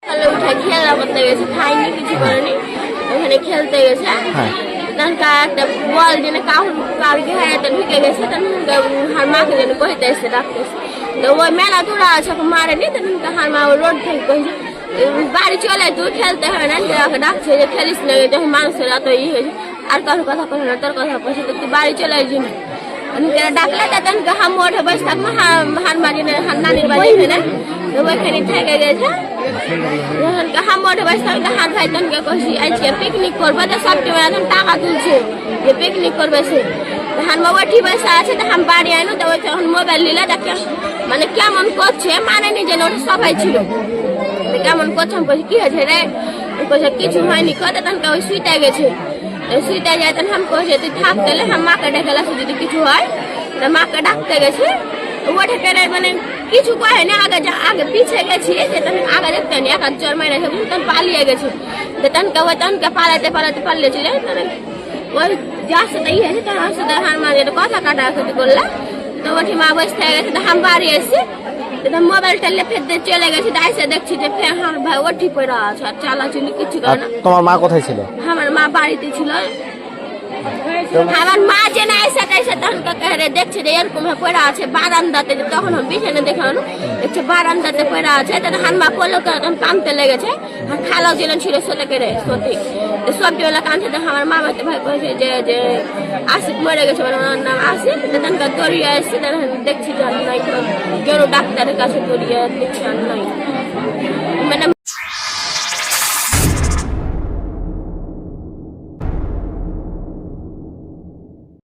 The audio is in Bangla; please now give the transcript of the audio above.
সকালে উঠে খেলা করতে গেছে, খাইনি, কিছু করেনি, ওখানে খেলতে গেছে। একটা বল যেন কালকে হাতে ঢুকে গেছে, হার মাকে যেন কইতে এসে ডাকতেছে। তো ওই মেলা তোরা আছে মারেনি, তো হার মা রোড থেকে কইছে বাড়ি চলে, তুই খেলতে হবে না, ডাকছে যে খেলিস না, যখন মানুষের এত হয়েছে আর কারোর কথা কই না, তোর কথা কইছে, তো তুই বাড়ি চলে আসবি না। ডাকলে তখন হাম ওঠে বসে থাকবো, হার মাঝে নানির বাড়ি এখানে, তো ওইখানে থেকে গেছে। হাম ওঠে বসে থাকলে হাত ভাই তনকে কইছি আজকে পিকনিক করবো, তো সব এখন টাকা তুলছে যে পিকনিক করবে সে। হান মা ওঠি বসে আছে, তো হাম বাড়ি আইনো, তো ওই তখন মোবাইল নিলে দেখে মানে কেমন করছে, মানে নিজে ওটা সবাই ছিল, কেমন করছে। আমি কইছি কি হয়েছে রে, কইছে কিছু হয়নি, কথা তনকে ওই শুইতে গেছে। শুইতে যায় তখন হাম কইছে তুই থাক, গেলে হাম মাকে ডেকে আসে যদি কিছু হয়, তা মাকে ডাকতে গেছে। ওঠে কেড়ে মানে কিছু কয়নি, আগে পিছিয়ে গেছি, যে তখন আগে দেখতে নি এক জ্বর মাইনে তখন পালিয়ে গেছে। তনকে পালাতে পারলেছিল, ওই যার সাথে ইয়ে আছে তার সাথে হার মাঝে কথা কাটাকাটি করলে, তো ওঠি মা বসে থেকে গেছে, তো হাম বাড়ি এসে মোবাইল টেলে ফেরতে চলে গেছি, দাইসে দেখছি যে ফের হার ভাই ওঠি পড়ে আছে, আর চালাচুলি কিছু করে না। তোমার মা কোথায় ছিল? আমার মা বাড়িতে ছিল। আমার মা যে না এসে দেখছে যে এরকম পড়ে আছে বারান্দাতে, তখন বিছানে দেখলাম দেখছে বারান্দাতে পড়ে আছে, তাহলে হানমা করলো তখন কানতে লেগেছে। আর খালাও যেন ছিল সোতে কেড়ে সত্যি সবজিওয়ালা কানতে, দেখে আমার মামাতে ভাই কয়েছে যে আসিফ মরে গেছে, মানে ওনার নাম আসিফ। তখনকার দড়িয়ে এসছে, দেখছি যে নাই, কেন ডাক্তারের কাছে দড়িয়ে দেখছি আর নাই, মানে